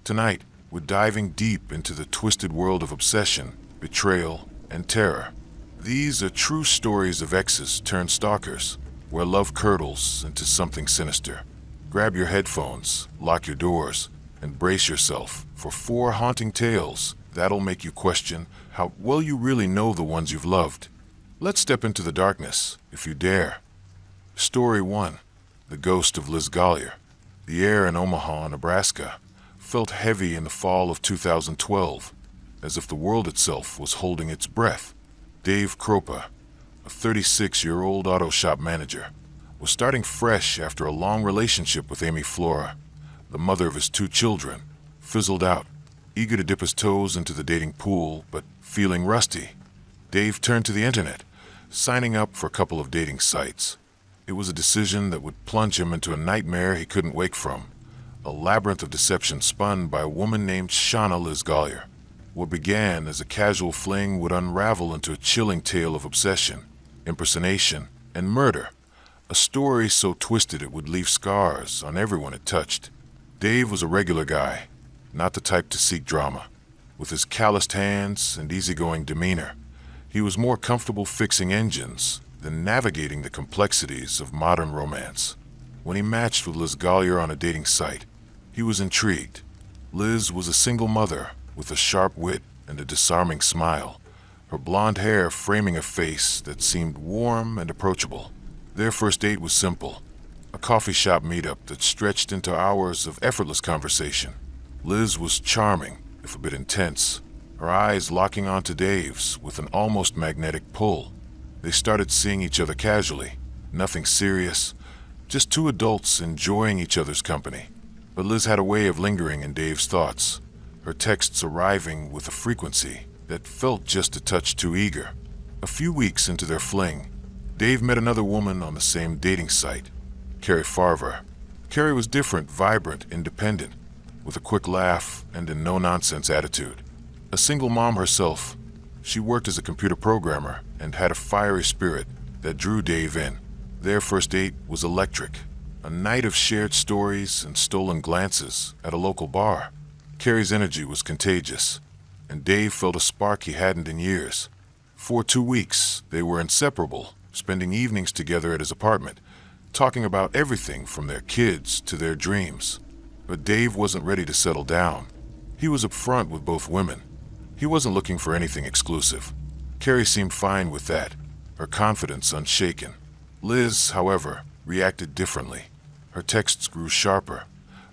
Tonight, we're diving deep into the twisted world of obsession, betrayal, and terror. These are true stories of exes turned stalkers, where love curdles into something sinister. Grab your headphones, lock your doors, and brace yourself for 4 haunting tales that'll make you question how well you really know the ones you've loved. Let's step into the darkness, if you dare. Story 1. The Ghost of Liz Gollier. The air in Omaha, Nebraska, felt heavy in the fall of 2012, as if the world itself was holding its breath. Dave Kropa, a 36-year-old auto shop manager, was starting fresh after a long relationship with Amy Flora, the mother of his 2 children, fizzled out. Eager to dip his toes into the dating pool, but feeling rusty, Dave turned to the internet, signing up for a couple of dating sites. It was a decision that would plunge him into a nightmare he couldn't wake from, a labyrinth of deception spun by a woman named Shauna Liz Gollier. What began as a casual fling would unravel into a chilling tale of obsession, impersonation, and murder, a story so twisted it would leave scars on everyone it touched. Dave was a regular guy, not the type to seek drama. With his calloused hands and easygoing demeanor, he was more comfortable fixing engines than navigating the complexities of modern romance. When he matched with Liz Gollier on a dating site, he was intrigued. Liz was a single mother with a sharp wit and a disarming smile, her blonde hair framing a face that seemed warm and approachable. Their first date was simple, a coffee shop meetup that stretched into hours of effortless conversation. Liz was charming, if a bit intense, her eyes locking onto Dave's with an almost magnetic pull. They started seeing each other casually, nothing serious, just 2 adults enjoying each other's company. But Liz had a way of lingering in Dave's thoughts, her texts arriving with a frequency that felt just a touch too eager. A few weeks into their fling, Dave met another woman on the same dating site, Carrie Farver. Carrie was different, vibrant, independent, with a quick laugh and a no-nonsense attitude. A single mom herself, she worked as a computer programmer and had a fiery spirit that drew Dave in. Their first date was electric, a night of shared stories and stolen glances at a local bar. Carrie's energy was contagious, and Dave felt a spark he hadn't in years. For 2 weeks, they were inseparable, spending evenings together at his apartment, talking about everything from their kids to their dreams. But Dave wasn't ready to settle down. He was upfront with both women. He wasn't looking for anything exclusive. Carrie seemed fine with that, her confidence unshaken. Liz, however, reacted differently. Her texts grew sharper,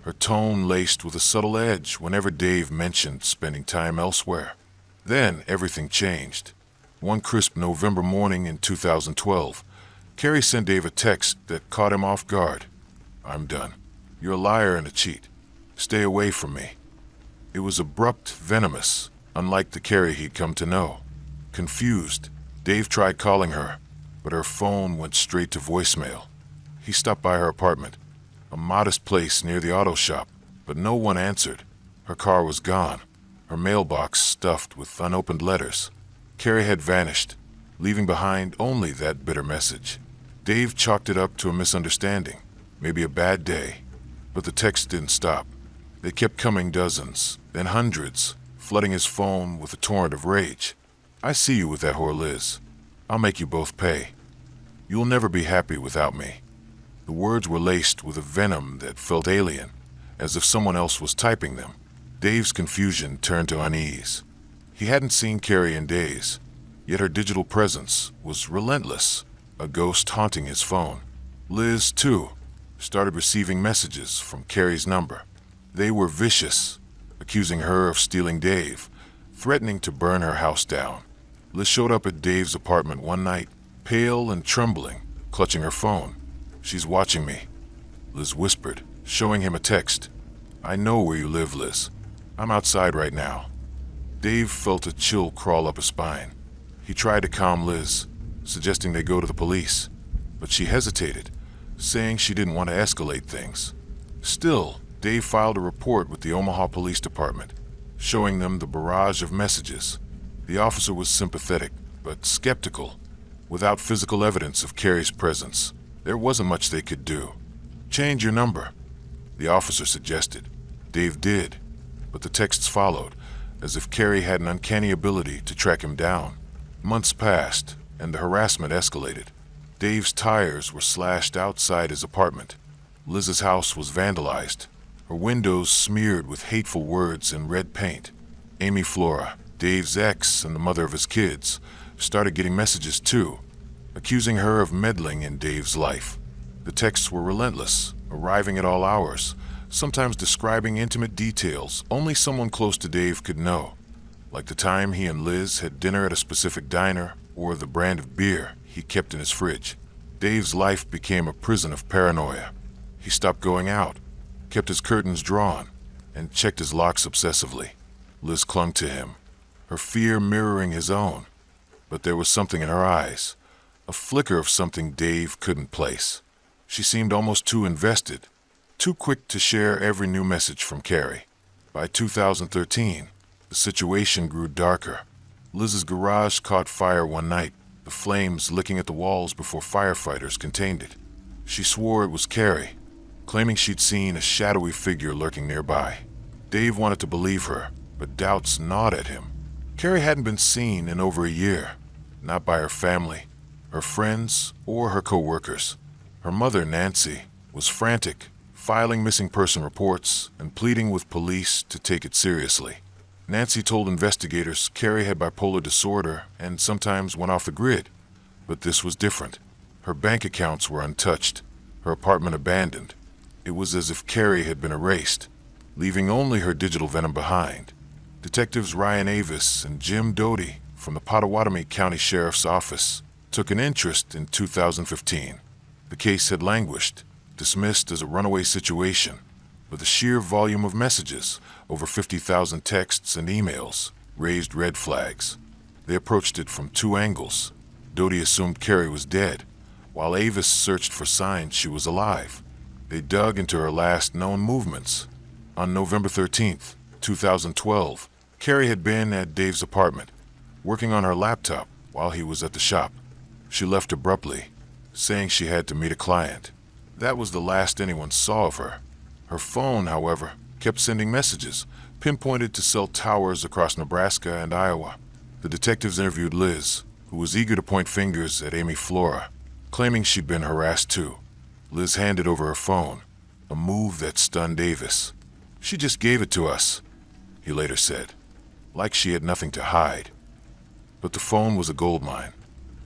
her tone laced with a subtle edge whenever Dave mentioned spending time elsewhere. Then everything changed. One crisp November morning in 2012, Carrie sent Dave a text that caught him off guard. "I'm done. You're a liar and a cheat. Stay away from me." It was abrupt, venomous, unlike the Carrie he'd come to know. Confused, Dave tried calling her, but her phone went straight to voicemail. He stopped by her apartment, a modest place near the auto shop, but no one answered. Her car was gone, her mailbox stuffed with unopened letters. Carrie had vanished, leaving behind only that bitter message. Dave chalked it up to a misunderstanding, maybe a bad day. But the texts didn't stop. They kept coming, dozens, then hundreds, flooding his phone with a torrent of rage. "I see you with that whore Liz. I'll make you both pay. You'll never be happy without me." The words were laced with a venom that felt alien, as if someone else was typing them. Dave's confusion turned to unease. He hadn't seen Carrie in days, yet her digital presence was relentless, a ghost haunting his phone. Liz, too, started receiving messages from Carrie's number. They were vicious, accusing her of stealing Dave, threatening to burn her house down. Liz showed up at Dave's apartment one night, pale and trembling, clutching her phone. "She's watching me," Liz whispered, showing him a text. "I know where you live, Liz. I'm outside right now." Dave felt a chill crawl up his spine. He tried to calm Liz, suggesting they go to the police, but she hesitated, saying she didn't want to escalate things. Still, Dave filed a report with the Omaha Police Department, showing them the barrage of messages. The officer was sympathetic, but skeptical. Without physical evidence of Carrie's presence, there wasn't much they could do. "Change your number," the officer suggested. Dave did. but the texts followed, as if Carrie had an uncanny ability to track him down. Months passed, and the harassment escalated. Dave's tires were slashed outside his apartment. Liz's house was vandalized, her windows smeared with hateful words in red paint. Amy Flora, Dave's ex and the mother of his kids, started getting messages too, accusing her of meddling in Dave's life. The texts were relentless, arriving at all hours, sometimes describing intimate details only someone close to Dave could know, like the time he and Liz had dinner at a specific diner or the brand of beer he kept in his fridge. Dave's life became a prison of paranoia. He stopped going out, kept his curtains drawn, and checked his locks obsessively. Liz clung to him, her fear mirroring his own, but there was something in her eyes, a flicker of something Dave couldn't place. She seemed almost too invested, too quick to share every new message from Carrie. By 2013, the situation grew darker. Liz's garage caught fire one night, the flames licking at the walls before firefighters contained it. She swore it was Carrie, claiming she'd seen a shadowy figure lurking nearby. Dave wanted to believe her, but doubts gnawed at him. Carrie hadn't been seen in over a year, not by her family, her friends, or her co-workers. Her mother, Nancy, was frantic, filing missing person reports and pleading with police to take it seriously. Nancy told investigators Carrie had bipolar disorder and sometimes went off the grid, but this was different. Her bank accounts were untouched, her apartment abandoned. It was as if Carrie had been erased, leaving only her digital venom behind. Detectives Ryan Avis and Jim Doty from the Pottawatomie County Sheriff's Office took an interest in 2015. The case had languished, dismissed as a runaway situation, but the sheer volume of messages, over 50,000 texts and emails, raised red flags. They approached it from two angles. Doty assumed Carrie was dead, while Avis searched for signs she was alive. They dug into her last known movements. On November 13th, 2012, Carrie had been at Dave's apartment, working on her laptop while he was at the shop. She left abruptly, saying she had to meet a client. That was the last anyone saw of her. Her phone, however, kept sending messages, pinpointed to cell towers across Nebraska and Iowa. The detectives interviewed Liz, who was eager to point fingers at Amy Flora, claiming she'd been harassed too. Liz handed over her phone, a move that stunned Davis. "She just gave it to us," he later said, like she had nothing to hide. But the phone was a goldmine.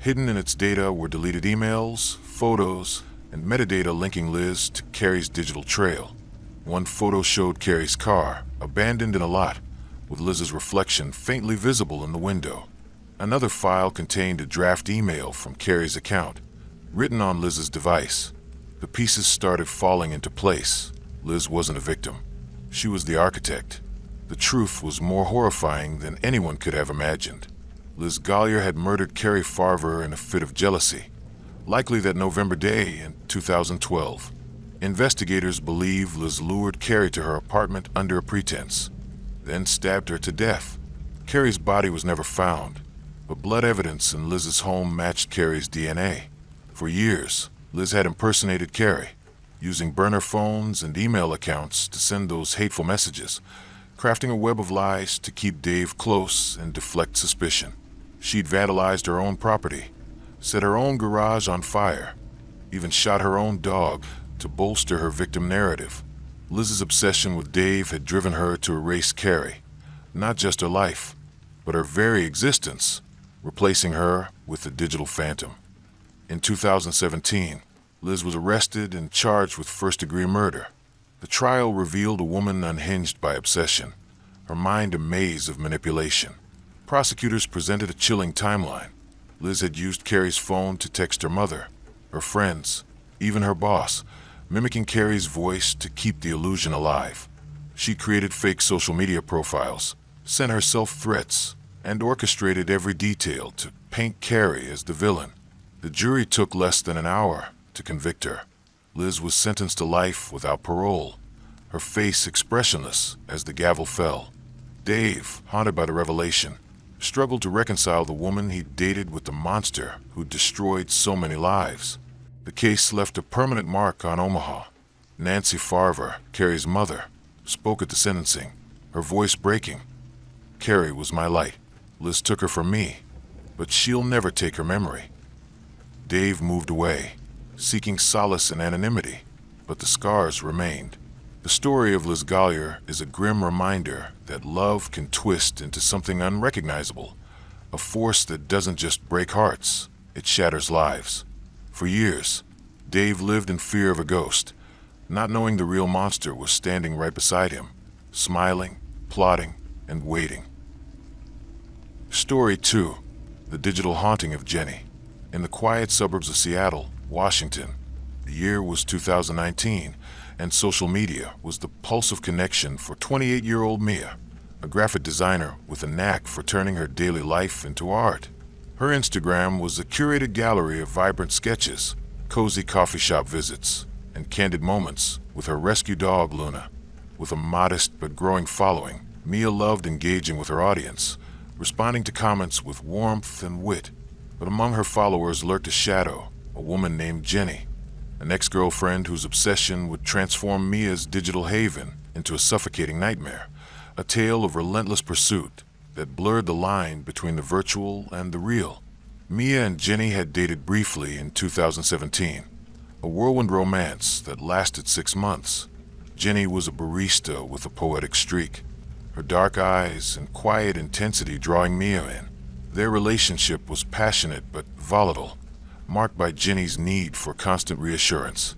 Hidden in its data were deleted emails, photos, and metadata linking Liz to Carrie's digital trail. One photo showed Carrie's car, abandoned in a lot, with Liz's reflection faintly visible in the window. Another file contained a draft email from Carrie's account, written on Liz's device. The pieces started falling into place. Liz wasn't a victim. She was the architect. The truth was more horrifying than anyone could have imagined. Liz Gollier had murdered Carrie Farver in a fit of jealousy, likely that November day in 2012. Investigators believe Liz lured Carrie to her apartment under a pretense, then stabbed her to death. Carrie's body was never found, but blood evidence in Liz's home matched Carrie's DNA. For years, Liz had impersonated Carrie, using burner phones and email accounts to send those hateful messages, crafting a web of lies to keep Dave close and deflect suspicion. She'd vandalized her own property, set her own garage on fire, even shot her own dog to bolster her victim narrative. Liz's obsession with Dave had driven her to erase Carrie, not just her life, but her very existence, replacing her with a digital phantom. In 2017, Liz was arrested and charged with first-degree murder. The trial revealed a woman unhinged by obsession, her mind a maze of manipulation. Prosecutors presented a chilling timeline. Liz had used Carrie's phone to text her mother, her friends, even her boss, mimicking Carrie's voice to keep the illusion alive. She created fake social media profiles, sent herself threats, and orchestrated every detail to paint Carrie as the villain. The jury took less than an hour to convict her. Liz was sentenced to life without parole, her face expressionless as the gavel fell. Dave, haunted by the revelation, struggled to reconcile the woman he dated with the monster who destroyed so many lives. The case left a permanent mark on Omaha. Nancy Farver, Carrie's mother, spoke at the sentencing. her voice breaking. Carrie was my light. Liz took her from me, but she'll never take her memory. Dave moved away, seeking solace in anonymity, but the scars remained. The story of Liz Gollier is a grim reminder that love can twist into something unrecognizable, a force that doesn't just break hearts, it shatters lives. For years, Dave lived in fear of a ghost, not knowing the real monster was standing right beside him, smiling, plotting, and waiting. Story 2. The Digital Haunting of Jenny. In the quiet suburbs of Seattle, Washington, the year was 2019, and social media was the pulse of connection for 28-year-old Mia, a graphic designer with a knack for turning her daily life into art. Her Instagram was a curated gallery of vibrant sketches, cozy coffee shop visits, and candid moments with her rescue dog, Luna. With a modest but growing following, Mia loved engaging with her audience, responding to comments with warmth and wit. But among her followers lurked a shadow, a woman named Jenny, an ex-girlfriend whose obsession would transform Mia's digital haven into a suffocating nightmare, a tale of relentless pursuit that blurred the line between the virtual and the real. Mia and Jenny had dated briefly in 2017, a whirlwind romance that lasted 6 months. Jenny was a barista with a poetic streak, her dark eyes and quiet intensity drawing Mia in. Their relationship was passionate but volatile, marked by Jenny's need for constant reassurance.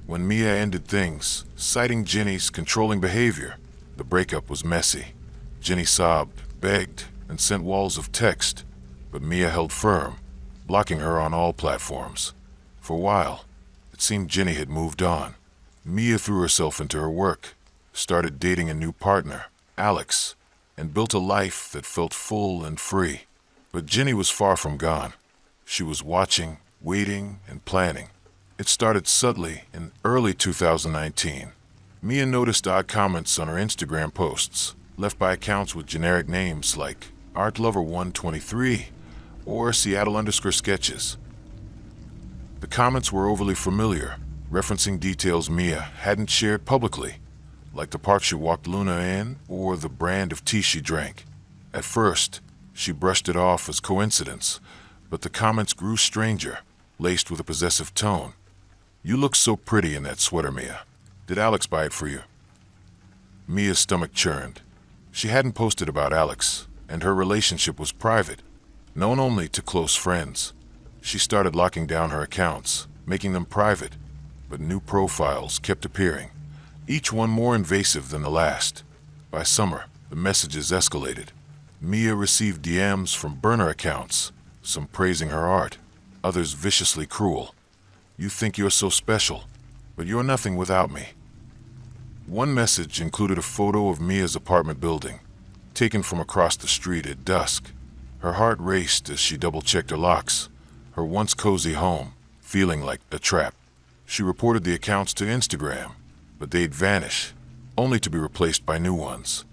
When Mia ended things, citing Jenny's controlling behavior, the breakup was messy. Jenny sobbed, begged, and sent walls of text, but Mia held firm, blocking her on all platforms. For a while, it seemed Jenny had moved on. Mia threw herself into her work, started dating a new partner, Alex, and built a life that felt full and free. But Jenny was far from gone. She was watching, waiting, and planning. It started subtly in early 2019. Mia noticed odd comments on her Instagram posts, left by accounts with generic names like ArtLover123 or Seattle_sketches. The comments were overly familiar, referencing details Mia hadn't shared publicly, like the park she walked Luna in or the brand of tea she drank. At first, she brushed it off as coincidence, but the comments grew stranger, laced with a possessive tone. "You look so pretty in that sweater, Mia. Did Alex buy it for you?" Mia's stomach churned. She hadn't posted about Alex, and her relationship was private, known only to close friends. She started locking down her accounts, making them private, but new profiles kept appearing, each one more invasive than the last. By summer, the messages escalated. Mia received DMs from burner accounts, some praising her art, others viciously cruel. "You think you're so special, but you're nothing without me." One message included a photo of Mia's apartment building, taken from across the street at dusk. Her heart raced as she double-checked her locks, her once cozy home feeling like a trap. She reported the accounts to Instagram, but they'd vanish, only to be replaced by new ones.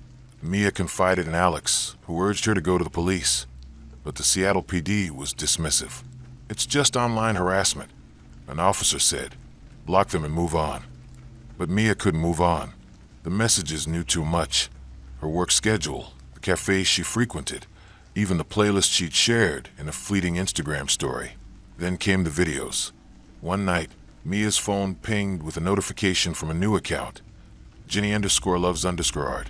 Mia confided in Alex, who urged her to go to the police, but the Seattle PD was dismissive. "It's just online harassment," an officer said. "Block them and move on." But Mia couldn't move on. The messages knew too much. Her work schedule, the cafes she frequented, even the playlist she'd shared in a fleeting Instagram story. Then came the videos. One night, Mia's phone pinged with a notification from a new account, Jenny_loves_art.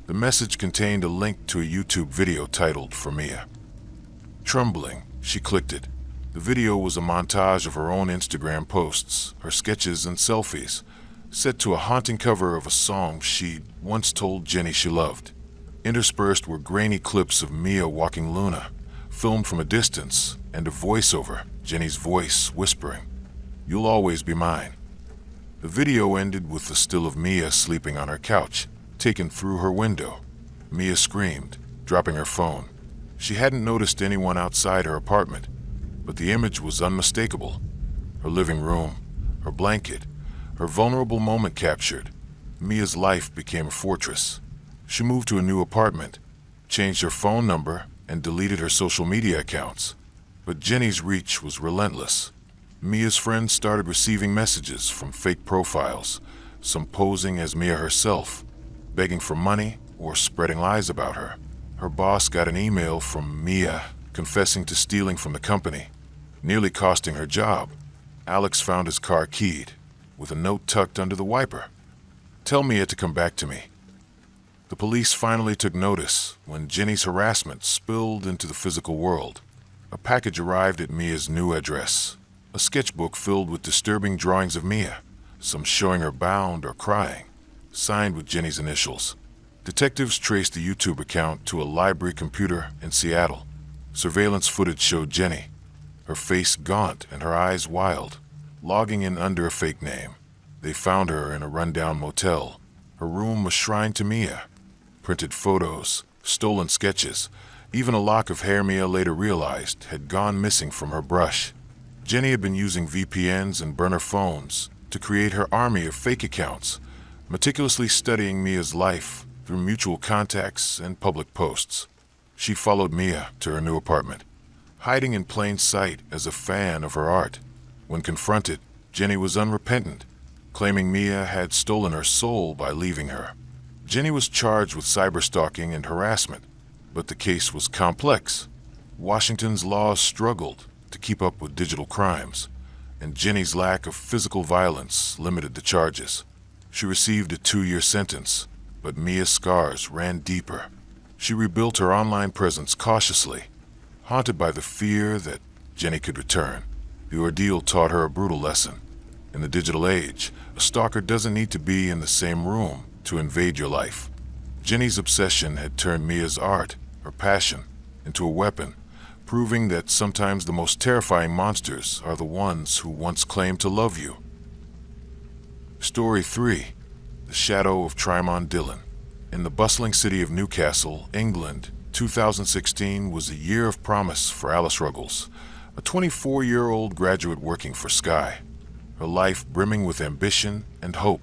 The message contained a link to a YouTube video titled "For Mia." Trembling, she clicked it. The video was a montage of her own Instagram posts, her sketches and selfies, set to a haunting cover of a song she'd once told Jenny she loved. Interspersed were grainy clips of Mia walking Luna, filmed from a distance, and a voiceover, Jenny's voice whispering, "You'll always be mine." The video ended with the still of Mia sleeping on her couch, taken through her window. Mia screamed, dropping her phone. She hadn't noticed anyone outside her apartment, but the image was unmistakable. Her living room, her blanket, her vulnerable moment captured. Mia's life became a fortress. She moved to a new apartment, changed her phone number, and deleted her social media accounts. But Jenny's reach was relentless. Mia's friends started receiving messages from fake profiles, some posing as Mia herself. begging for money or spreading lies about her. Her boss got an email from Mia confessing to stealing from the company, nearly costing her job. Alex found his car keyed, with a note tucked under the wiper. "Tell Mia to come back to me." The police finally took notice when Jenny's harassment spilled into the physical world. A package arrived at Mia's new address, a sketchbook filled with disturbing drawings of Mia, some showing her bound or crying, signed with Jenny's initials. Detectives traced the YouTube account to a library computer in Seattle. Surveillance footage showed Jenny, her face gaunt and her eyes wild, logging in under a fake name. They found her in a rundown motel, her room a shrine to Mia. Printed photos, stolen sketches, even a lock of hair Mia later realized had gone missing from her brush. Jenny had been using VPNs and burner phones to create her army of fake accounts, meticulously studying Mia's life through mutual contacts and public posts. She followed Mia to her new apartment, hiding in plain sight as a fan of her art. When confronted, Jenny was unrepentant, claiming Mia had stolen her soul by leaving her. Jenny was charged with cyberstalking and harassment, but the case was complex. Washington's laws struggled to keep up with digital crimes, and Jenny's lack of physical violence limited the charges. She received a 2-year sentence, but Mia's scars ran deeper. She rebuilt her online presence cautiously, haunted by the fear that Jenny could return. The ordeal taught her a brutal lesson. In the digital age, a stalker doesn't need to be in the same room to invade your life. Jenny's obsession had turned Mia's art, her passion, into a weapon, proving that sometimes the most terrifying monsters are the ones who once claimed to love you. Story 3. The Shadow of Trimon Dillon. In the bustling city of Newcastle, England, 2016 was a year of promise for Alice Ruggles, a 24-year-old graduate working for Sky, her life brimming with ambition and hope.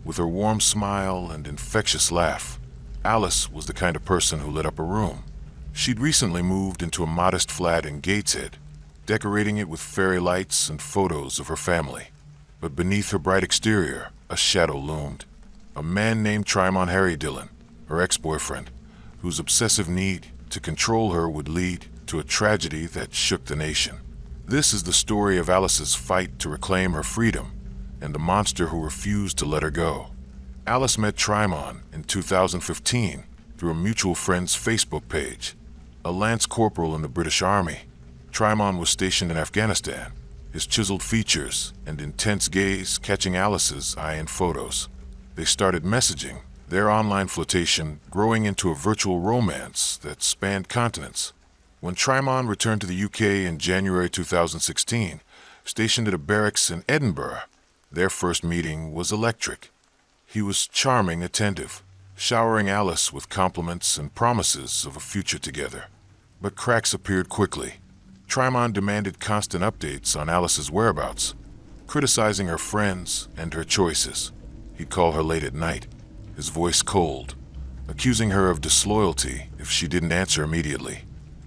With her warm smile and infectious laugh, Alice was the kind of person who lit up a room. She'd recently moved into a modest flat in Gateshead, decorating it with fairy lights and photos of her family. But beneath her bright exterior, a shadow loomed. A man named Trimon Harry Dillon, her ex-boyfriend, whose obsessive need to control her would lead to a tragedy that shook the nation. This is the story of Alice's fight to reclaim her freedom and the monster who refused to let her go. Alice met Trimon in 2015 through a mutual friend's Facebook page. A lance corporal in the British Army, Trimon was stationed in Afghanistan, his chiseled features and intense gaze catching Alice's eye in photos. They started messaging, their online flirtation growing into a virtual romance that spanned continents. When Trimon returned to the UK in January 2016, stationed at a barracks in Edinburgh, their first meeting was electric. He was charming, attentive, showering Alice with compliments and promises of a future together. But cracks appeared quickly. Trimon demanded constant updates on Alice's whereabouts, criticizing her friends and her choices. He'd call her late at night, his voice cold, accusing her of disloyalty if she didn't answer immediately.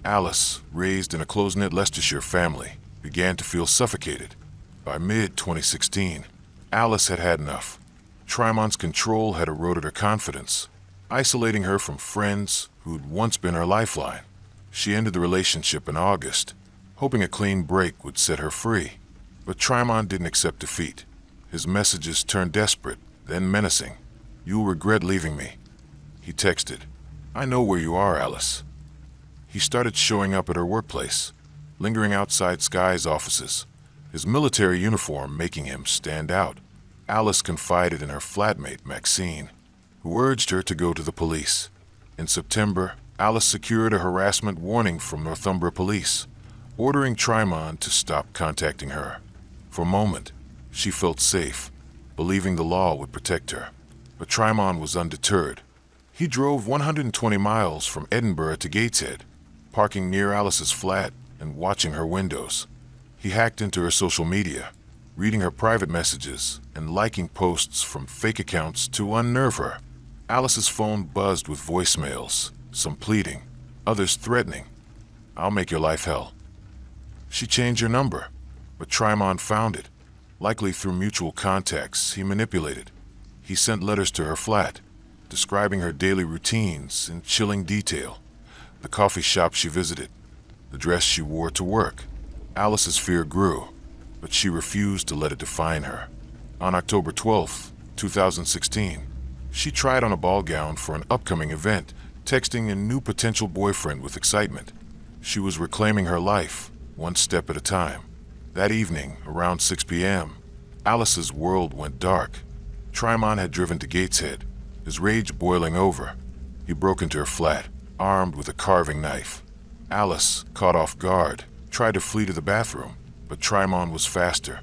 Alice, raised in a close-knit Leicestershire family, began to feel suffocated. By mid-2016, Alice had had enough. Trimon's control had eroded her confidence, isolating her from friends who'd once been her lifeline. She ended the relationship in August, hoping a clean break would set her free. But Trimon didn't accept defeat. His messages turned desperate, then menacing. "You'll regret leaving me." He texted, "I know where you are, Alice." He started showing up at her workplace, lingering outside Sky's offices, his military uniform making him stand out. Alice confided in her flatmate, Maxine, who urged her to go to the police. In September, Alice secured a harassment warning from Northumbria Police, ordering Trimon to stop contacting her. For a moment, she felt safe, believing the law would protect her. But Trimon was undeterred. He drove 120 miles from Edinburgh to Gateshead, parking near Alice's flat and watching her windows. He hacked into her social media, reading her private messages and liking posts from fake accounts to unnerve her. Alice's phone buzzed with voicemails, some pleading, others threatening. "I'll make your life hell." She changed her number, but Trimon found it, likely through mutual contacts he manipulated. He sent letters to her flat, describing her daily routines in chilling detail. The coffee shop she visited, the dress she wore to work. Alice's fear grew, but she refused to let it define her. On October 12th, 2016, she tried on a ball gown for an upcoming event, texting a new potential boyfriend with excitement. She was reclaiming her life, one step at a time. That evening, around 6 p.m., Alice's world went dark. Trimon had driven to Gateshead, his rage boiling over. He broke into her flat, armed with a carving knife. Alice, caught off guard, tried to flee to the bathroom, but Trimon was faster.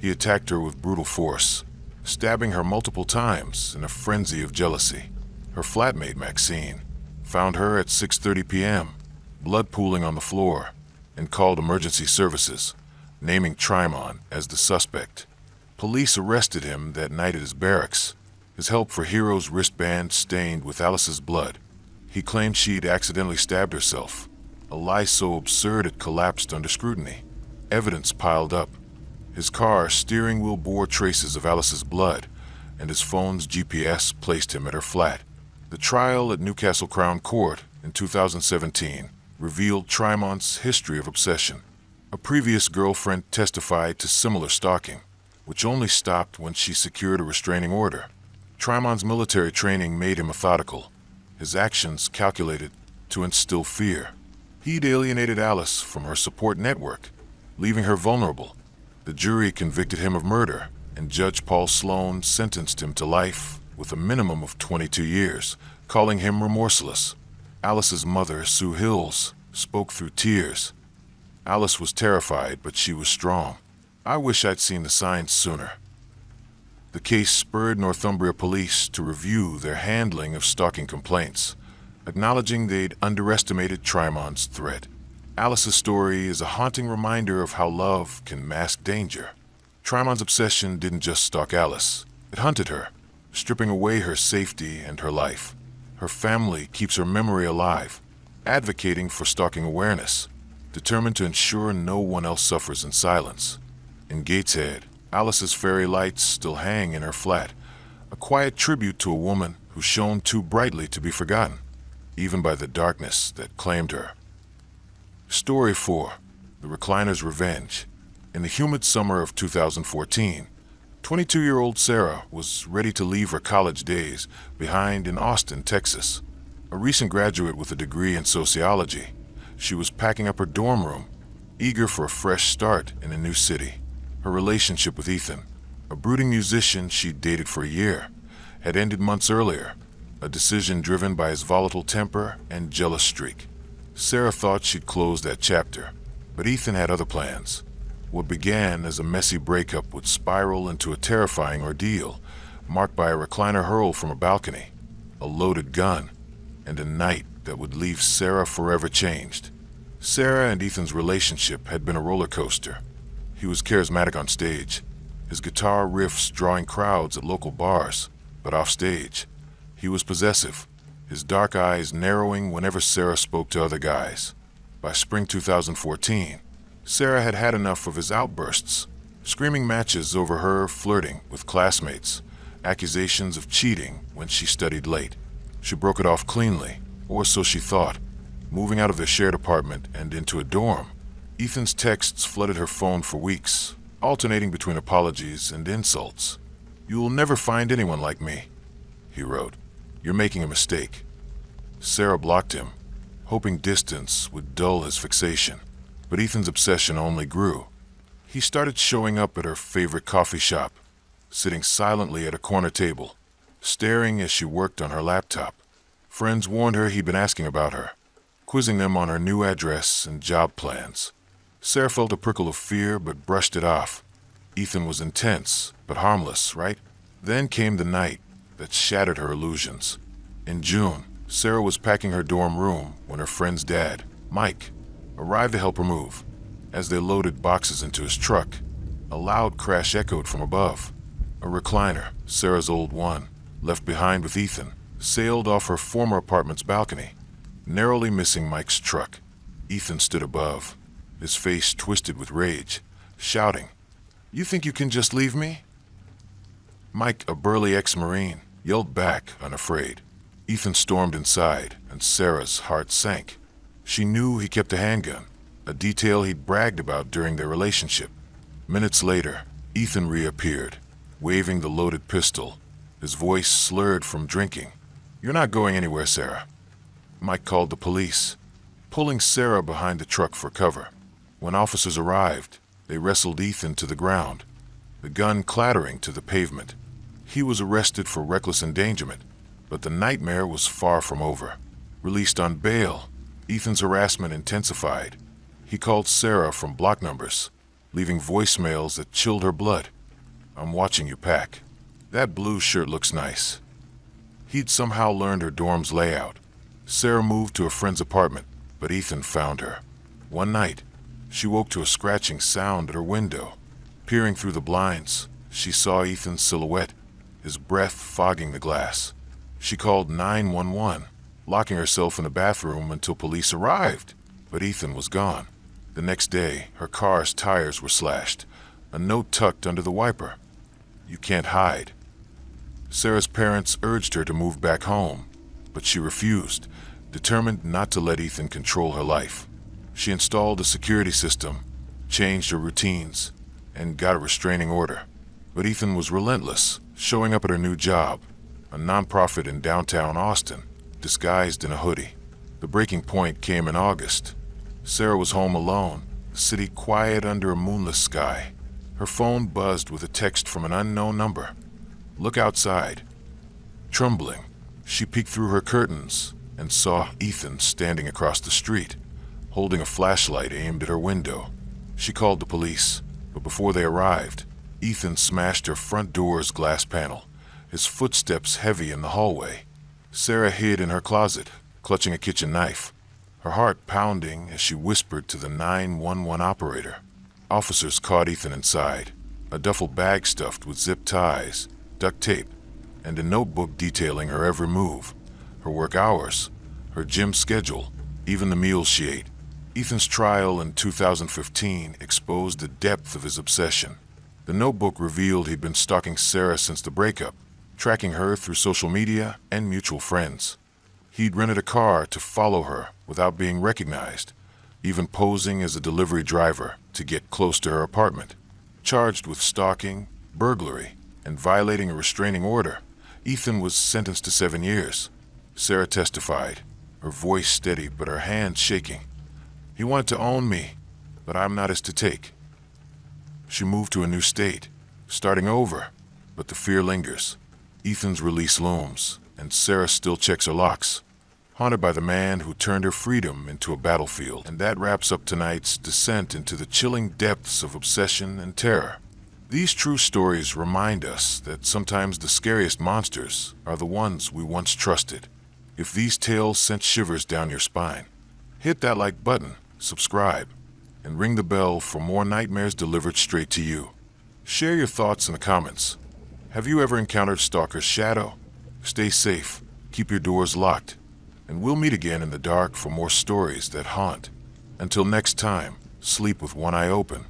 He attacked her with brutal force, stabbing her multiple times in a frenzy of jealousy. Her flatmate, Maxine, found her at 6:30 p.m., blood pooling on the floor, and called emergency services, naming Trimon as the suspect. Police arrested him that night at his barracks, his Help for Heroes wristband stained with Alice's blood. He claimed she'd accidentally stabbed herself, a lie so absurd it collapsed under scrutiny. Evidence piled up. His car's steering wheel bore traces of Alice's blood, and his phone's GPS placed him at her flat. The trial at Newcastle Crown Court in 2017 revealed Trimon's history of obsession. A previous girlfriend testified to similar stalking, which only stopped when she secured a restraining order. Trimon's military training made him methodical, his actions calculated to instill fear. He'd alienated Alice from her support network, leaving her vulnerable. The jury convicted him of murder, and Judge Paul Sloan sentenced him to life with a minimum of 22 years, calling him remorseless. Alice's mother, Sue Hills, spoke through tears. Alice was terrified, but she was strong. "I wish I'd seen the signs sooner." The case spurred Northumbria police to review their handling of stalking complaints, acknowledging they'd underestimated Trimon's threat. Alice's story is a haunting reminder of how love can mask danger. Trimon's obsession didn't just stalk Alice, it hunted her, stripping away her safety and her life. Her family keeps her memory alive, advocating for stalking awareness, determined to ensure no one else suffers in silence. In Gateshead, Alice's fairy lights still hang in her flat, a quiet tribute to a woman who shone too brightly to be forgotten, even by the darkness that claimed her. Story 4. The Recliner's Revenge. In the humid summer of 2014, 22-year-old Sarah was ready to leave her college days behind in Austin, Texas. A recent graduate with a degree in sociology, she was packing up her dorm room, eager for a fresh start in a new city. Her relationship with Ethan, a brooding musician she'd dated for a year, had ended months earlier, a decision driven by his volatile temper and jealous streak. Sarah thought she'd close that chapter, but Ethan had other plans. What began as a messy breakup would spiral into a terrifying ordeal, marked by a recliner hurl from a balcony, a loaded gun, and a night that would leave Sarah forever changed. Sarah and Ethan's relationship had been a roller coaster. He was charismatic on stage, his guitar riffs drawing crowds at local bars, but off stage, he was possessive, his dark eyes narrowing whenever Sarah spoke to other guys. By spring 2014, Sarah had had enough of his outbursts, screaming matches over her flirting with classmates, accusations of cheating when she studied late. She broke it off cleanly, or so she thought, moving out of their shared apartment and into a dorm. Ethan's texts flooded her phone for weeks, alternating between apologies and insults. "You'll never find anyone like me," he wrote. "You're making a mistake." Sarah blocked him, hoping distance would dull his fixation. But Ethan's obsession only grew. He started showing up at her favorite coffee shop, sitting silently at a corner table, staring as she worked on her laptop. Friends warned her he'd been asking about her, quizzing them on her new address and job plans. Sarah felt a prickle of fear but brushed it off. Ethan was intense, but harmless, right? Then came the night that shattered her illusions. In June, Sarah was packing her dorm room when her friend's dad, Mike, arrived to help her move. As they loaded boxes into his truck, a loud crash echoed from above. A recliner, Sarah's old one, left behind with Ethan, sailed off her former apartment's balcony, narrowly missing Mike's truck. Ethan stood above, his face twisted with rage, shouting, "You think you can just leave me?" Mike, a burly ex-Marine, yelled back, unafraid, Ethan stormed inside, and Sarah's heart sank. She knew he kept a handgun, a detail he'd bragged about during their relationship. Minutes later, Ethan reappeared, waving the loaded pistol, his voice slurred from drinking. "You're not going anywhere, Sarah." Mike called the police, pulling Sarah behind the truck for cover. When officers arrived, they wrestled Ethan to the ground, the gun clattering to the pavement. He was arrested for reckless endangerment, but the nightmare was far from over. Released on bail, Ethan's harassment intensified. He called Sarah from block numbers, leaving voicemails that chilled her blood. "I'm watching you pack. That blue shirt looks nice." He'd somehow learned her dorm's layout. Sarah moved to a friend's apartment, but Ethan found her. One night, she woke to a scratching sound at her window. Peering through the blinds, she saw Ethan's silhouette, his breath fogging the glass. She called 911, locking herself in the bathroom until police arrived, but Ethan was gone. The next day, her car's tires were slashed, a note tucked under the wiper. "You can't hide." Sarah's parents urged her to move back home, but she refused, determined not to let Ethan control her life. She installed a security system, changed her routines, and got a restraining order. But Ethan was relentless, showing up at her new job, a nonprofit in downtown Austin, disguised in a hoodie. The breaking point came in August. Sarah was home alone, the city quiet under a moonless sky. Her phone buzzed with a text from an unknown number. "Look outside." Trembling, she peeked through her curtains and saw Ethan standing across the street, holding a flashlight aimed at her window. She called the police, but before they arrived, Ethan smashed her front door's glass panel, his footsteps heavy in the hallway. Sarah hid in her closet, clutching a kitchen knife, her heart pounding as she whispered to the 911 operator. Officers caught Ethan inside, a duffel bag stuffed with zip ties, duct tape, and a notebook detailing her every move, her work hours, her gym schedule, even the meals she ate. Ethan's trial in 2015 exposed the depth of his obsession. The notebook revealed he'd been stalking Sarah since the breakup, tracking her through social media and mutual friends. He'd rented a car to follow her without being recognized, even posing as a delivery driver to get close to her apartment. Charged with stalking, burglary, and violating a restraining order, Ethan was sentenced to 7 years. Sarah testified, her voice steady but her hands shaking. "He wanted to own me, but I'm not his to take." She moved to a new state, starting over, but the fear lingers. Ethan's release looms, and Sarah still checks her locks, haunted by the man who turned her freedom into a battlefield. And that wraps up tonight's descent into the chilling depths of obsession and terror. These true stories remind us that sometimes the scariest monsters are the ones we once trusted. If these tales sent shivers down your spine, hit that like button, subscribe, and ring the bell for more nightmares delivered straight to you. Share your thoughts in the comments. Have you ever encountered Stalker's shadow? Stay safe, keep your doors locked, and we'll meet again in the dark for more stories that haunt. Until next time, sleep with one eye open